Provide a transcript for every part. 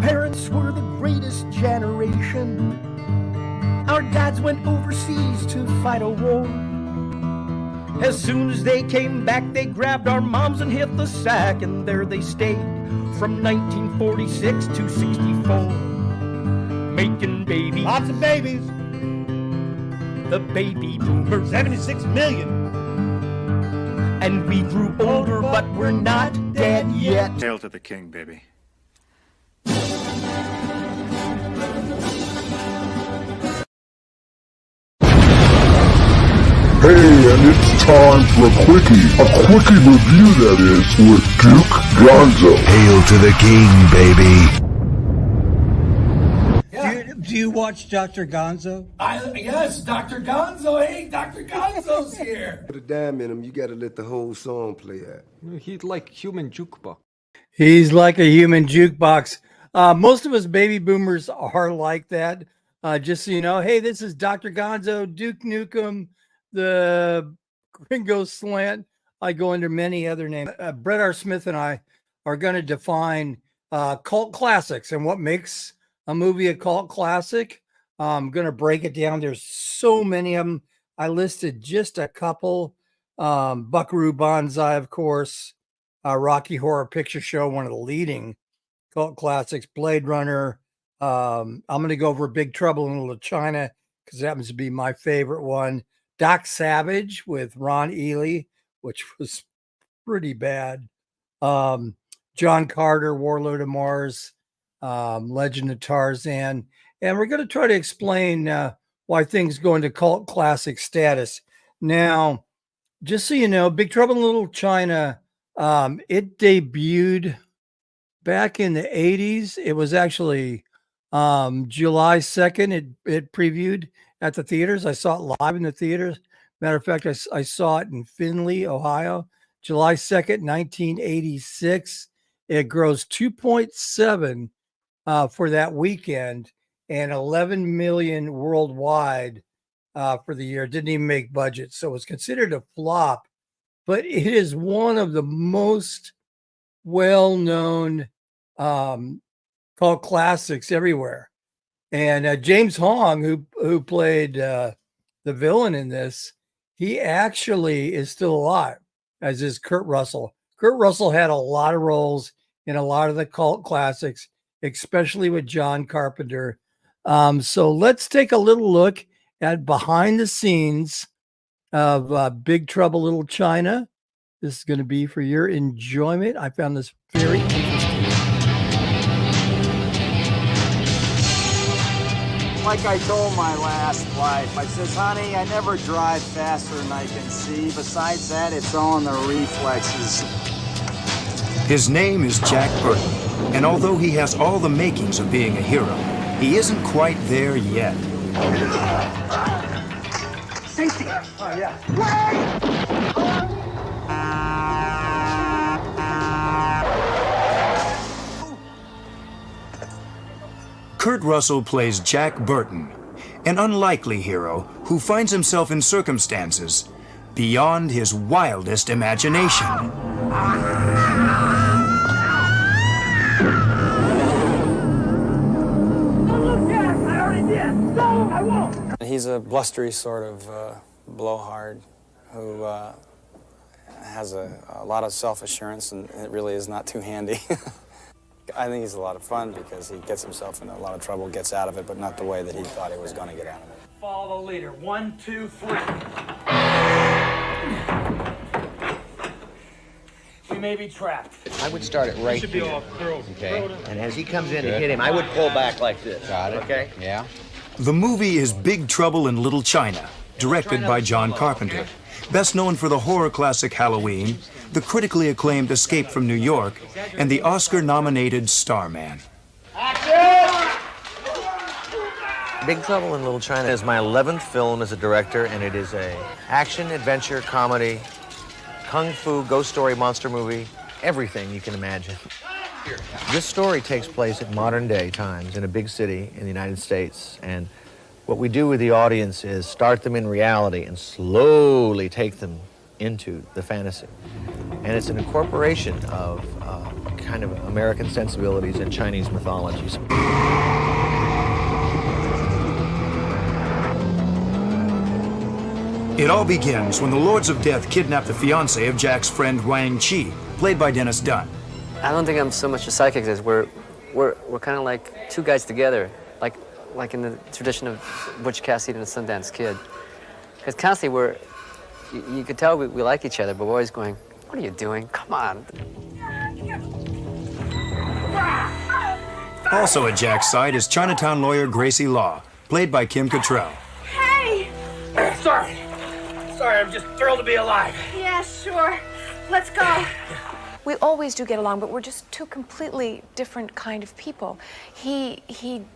parents were the greatest generation. Our dads went overseas to fight a war. As soon as they came back, they grabbed our moms and hit the sack, and there they stayed from 1946 to 64, making babies. Lots of babies. The baby boomers. 76 million. And we grew older, but we're not dead yet. Hail to the king, baby. Hey, and it's time for a quickie review that is, with Duke Gonzo. Hail to the king, baby. Do you watch Dr. Gonzo? Yes, Dr. Gonzo. Hey, Dr. Gonzo's here. Put a dime in him, you gotta let the whole song play out. He's like human jukebox. He's like a human jukebox. Most of us baby boomers are like that. Just so you know, hey, this is Dr. Gonzo, Duke Nukem, the Gringo Slant. I go under many other names. Brett R. Smith and I are going to define cult classics and what makes a movie a cult classic. I'm going to break it down. There's so many of them. I listed just a couple. Buckaroo Banzai, of course. Rocky Horror Picture Show, one of the leading cult classics. Blade Runner. I'm going to go over Big Trouble in Little China because it happens to be my favorite one. Doc Savage with Ron Ely, which was pretty bad. John Carter, Warlord of Mars, Legend of Tarzan. And we're going to try to explain why things go into cult classic status. Now, just so you know, Big Trouble in Little China, it debuted back in the 80s. It was actually July 2nd. It previewed at the theaters. I saw it live in the theaters. Matter of fact, I saw it in Findlay, Ohio, July 2nd, 1986. It grossed 2.7 for that weekend and 11 million worldwide for the year. It didn't even make budget, so it was considered a flop. But it is one of the most well-known cult classics everywhere. And James Hong, who played the villain in this, he actually is still alive, as is Kurt Russell. Kurt Russell had a lot of roles in a lot of the cult classics, especially with John Carpenter. So let's take a little look at behind the scenes of Big Trouble Little China. This is going to be for your enjoyment. I found this very interesting. Like I told my last wife, I says, honey, I never drive faster than I can see. Besides that, it's all in the reflexes. His name is Jack Burton, and although he has all the makings of being a hero, he isn't quite there yet. Safety! Oh, yeah. Kurt Russell plays Jack Burton, an unlikely hero who finds himself in circumstances beyond his wildest imagination. He's a blustery sort of blowhard who has a lot of self-assurance, and it really is not too handy. I think he's a lot of fun because he gets himself in a lot of trouble, gets out of it, but not the way that he thought he was going to get out of it. Follow the leader. 1, 2, 3. We may be trapped. I would start it right here. Okay. And as he comes in to hit him, I would pull back like this. Got it. Okay? Yeah. The movie is Big Trouble in Little China, directed by John Carpenter. Best known for the horror classic Halloween, the critically acclaimed Escape from New York, and the Oscar-nominated Starman. Big Trouble in Little China is my 11th film as a director, and it is a action, adventure, comedy, kung fu, ghost story, monster movie, everything you can imagine. This story takes place at modern day times in a big city in the United States, and what we do with the audience is start them in reality and slowly take them into the fantasy. And it's an incorporation of kind of American sensibilities and Chinese mythologies. It all begins when the Lords of Death kidnap the fiancée of Jack's friend Wang Chi, played by Dennis Dunn. I don't think I'm so much a psychic as we're kind of like two guys together, like in the tradition of Butch Cassidy and the Sundance Kid. Because constantly you could tell we like each other, but we're always going, what are you doing? Come on. Also at Jack's side is Chinatown lawyer Gracie Law, played by Kim Cattrall. Hey! Sorry, I'm just thrilled to be alive. Yeah, sure. Let's go. We always do get along, but we're just two completely different kind of people. He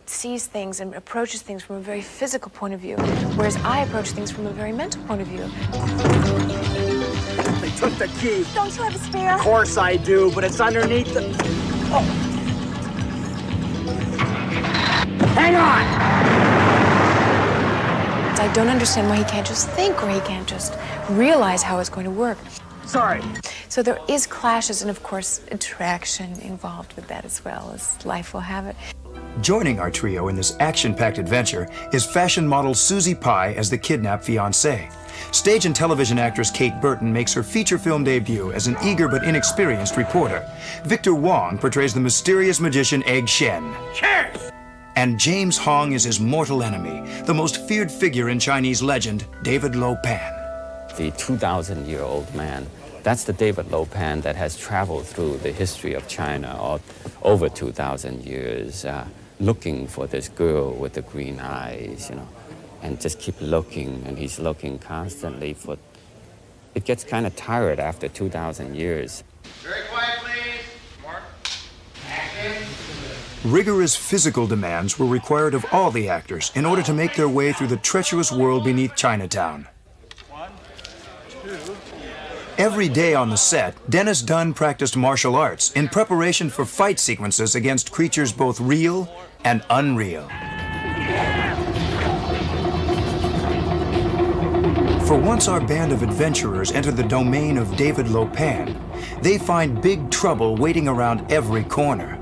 sees things and approaches things from a very physical point of view, whereas I approach things from a very mental point of view. They took the key. Don't you have a spare? Of course I do, but it's underneath the... Oh. Hang on! I don't understand why he can't just think, or he can't just realize how it's going to work. Sorry. So there is clashes and, of course, attraction involved with that as well, as life will have it. Joining our trio in this action-packed adventure is fashion model Susie Pye as the kidnapped fiancée. Stage and television actress Kate Burton makes her feature film debut as an eager but inexperienced reporter. Victor Wong portrays the mysterious magician Egg Shen. Cheers! And James Hong is his mortal enemy, the most feared figure in Chinese legend, David Lo Pan. The 2,000-year-old man, that's the David Lo Pan that has traveled through the history of China over 2,000 years, looking for this girl with the green eyes, and just keep looking, and he's looking constantly for... It gets kind of tired after 2,000 years. Very quiet, please. Mark. Action. Rigorous physical demands were required of all the actors in order to make their way through the treacherous world beneath Chinatown. Every day on the set, Dennis Dunn practiced martial arts in preparation for fight sequences against creatures both real and unreal. For once our band of adventurers enter the domain of David Lo Pan, they find big trouble waiting around every corner.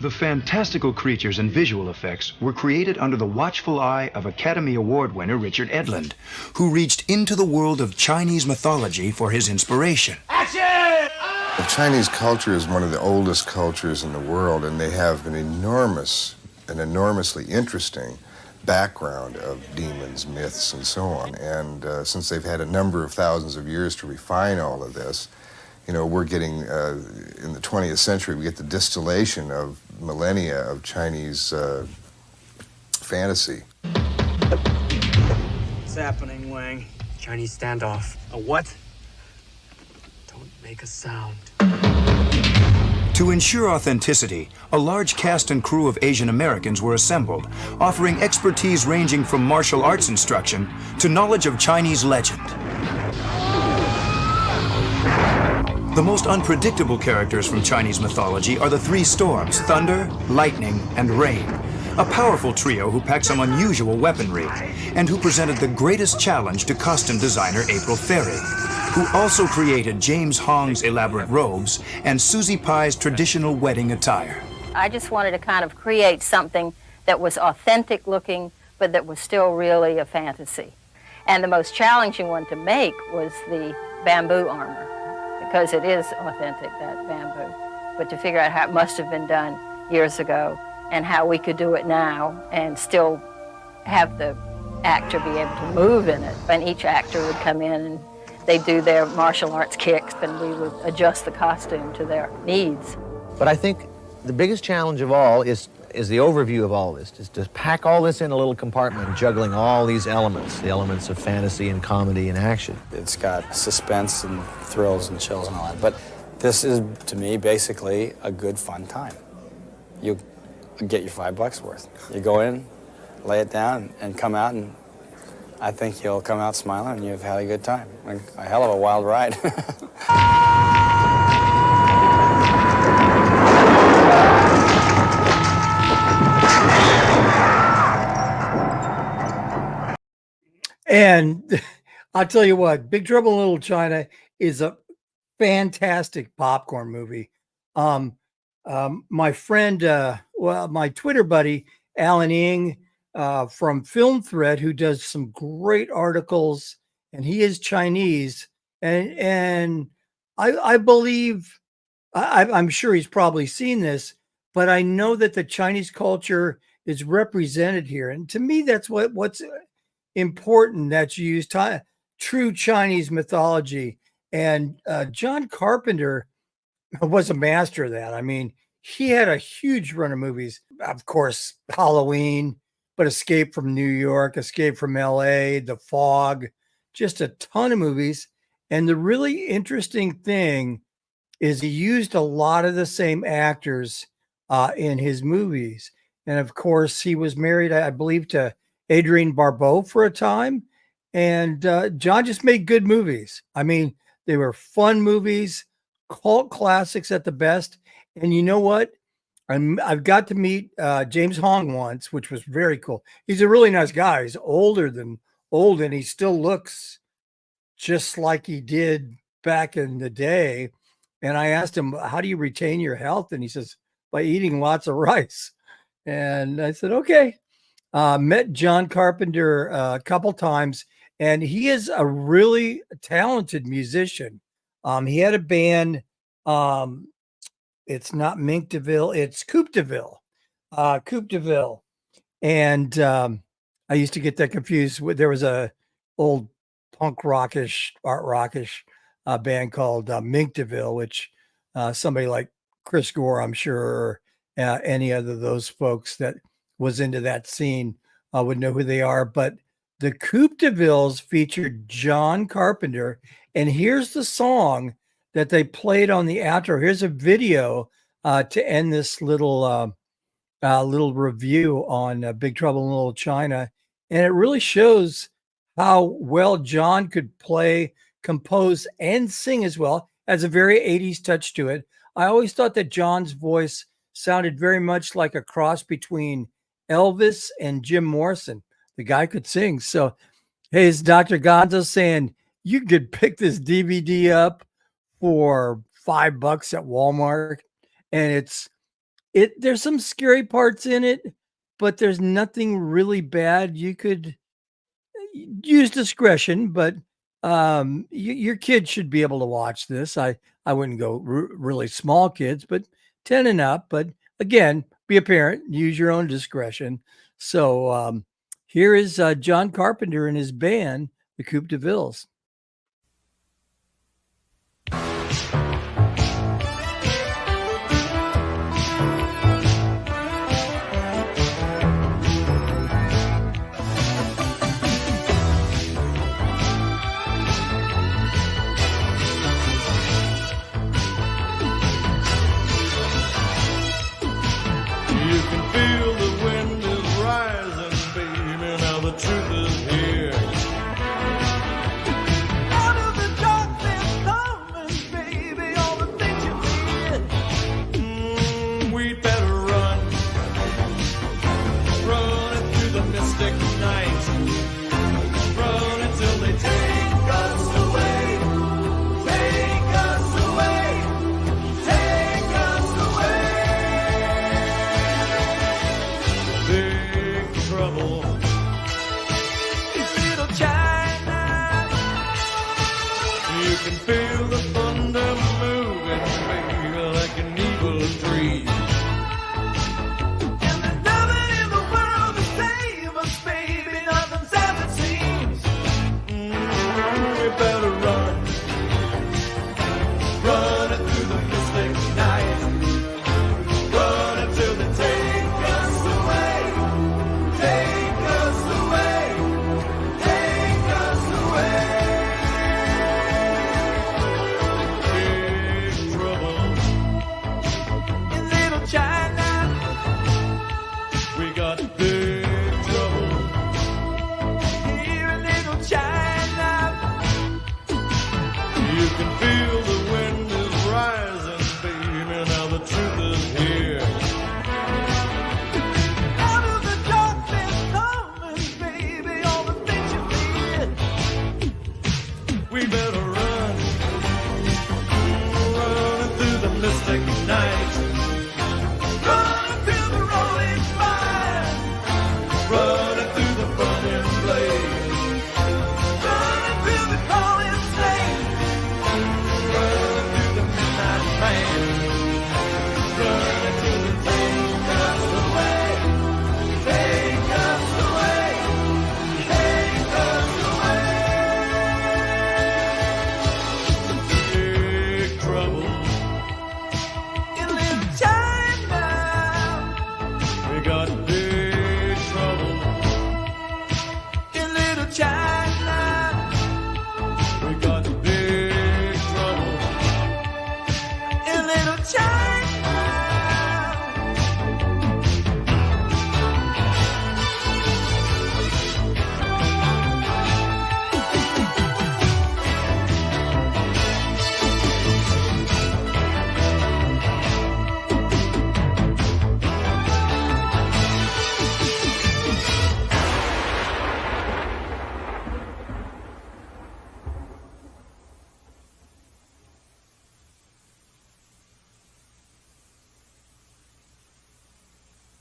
The fantastical creatures and visual effects were created under the watchful eye of Academy Award winner Richard Edlund, who reached into the world of Chinese mythology for his inspiration. Action! The Chinese culture is one of the oldest cultures in the world, and they have an enormously interesting background of demons, myths, and so on. And since they've had a number of thousands of years to refine all of this, we're getting, in the 20th century, we get the distillation of millennia of Chinese fantasy. What's happening, Wang? Chinese standoff. A what? Don't make a sound. To ensure authenticity, a large cast and crew of Asian Americans were assembled, offering expertise ranging from martial arts instruction to knowledge of Chinese legend. The most unpredictable characters from Chinese mythology are the three storms, thunder, lightning, and rain. A powerful trio who packed some unusual weaponry, and who presented the greatest challenge to costume designer April Ferry, who also created James Hong's elaborate robes and Susie Pye's traditional wedding attire. I just wanted to kind of create something that was authentic looking, but that was still really a fantasy. And the most challenging one to make was the bamboo armor, because it is authentic, that bamboo. But to figure out how it must have been done years ago and how we could do it now and still have the actor be able to move in it. And each actor would come in and they'd do their martial arts kicks, and we would adjust the costume to their needs. But I think the biggest challenge of all is the overview of all this, is to pack all this in a little compartment, juggling all these elements, the elements of fantasy and comedy and action. It's got suspense and thrills and chills and all that, but this is, to me, basically a good, fun time. You get your $5 worth. You go in, lay it down, and come out and I think you'll come out smiling and you've had a good time. A hell of a wild ride. And I'll tell you what, Big Trouble in Little China is a fantastic popcorn movie. My friend, my Twitter buddy, Alan Ing, from Film Thread, who does some great articles, and he is Chinese, and I believe, I'm sure he's probably seen this, but I know that the Chinese culture is represented here, and to me, that's what's important, that you use true Chinese mythology. And John Carpenter was a master of that. I mean, he had a huge run of movies. Of course, Halloween, but Escape from New York, Escape from LA, The Fog, just a ton of movies. And the really interesting thing is he used a lot of the same actors in his movies. And of course, he was married, I believe, to Adrienne Barbeau for a time. And John just made good movies. I mean, they were fun movies, cult classics at the best. And you know what? I've got to meet James Hong once, which was very cool. He's a really nice guy. He's older than old, and he still looks just like he did back in the day. And I asked him, how do you retain your health? And he says, by eating lots of rice. And I said, okay. Met John Carpenter a couple times, and he is a really talented musician. He had a band. It's not Mink DeVille, it's Coupe DeVille. Coupe DeVille. And I used to get that confused. There was a old punk rockish, art rockish band called Mink DeVille, which somebody like Chris Gore, I'm sure, or any other of those folks that was into that scene would know who they are. But the Coupe DeVilles featured John Carpenter, and here's the song that they played on the outro. Here's a video to end this little review on Big Trouble in Little China, and it really shows how well John could play, compose, and sing as well. Has a very 80s touch to it. I always thought that John's voice sounded very much like a cross between Elvis and Jim Morrison. The guy could sing. So, hey, it's Dr. Gonzo saying you could pick this DVD up for $5 at Walmart, and there's some scary parts in it, but there's nothing really bad. You could use discretion, but your kids should be able to watch this. I wouldn't go really small kids, but 10 and up. But again, be a parent, use your own discretion. So here is John Carpenter and his band, the Coupe DeVilles.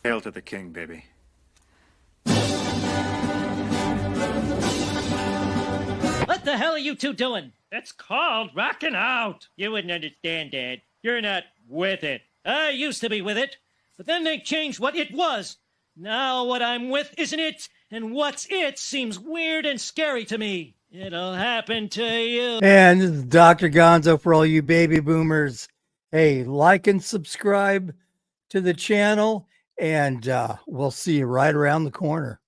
Hail to the king, baby. What the hell are you two doing? That's called rocking out. You wouldn't understand, Dad. You're not with it. I used to be with it, but then they changed what it was. Now what I'm with isn't it, and what's it seems weird and scary to me. It'll happen to you. And this is Dr. Gonzo for all you baby boomers. Hey, like and subscribe to the channel, and we'll see you right around the corner.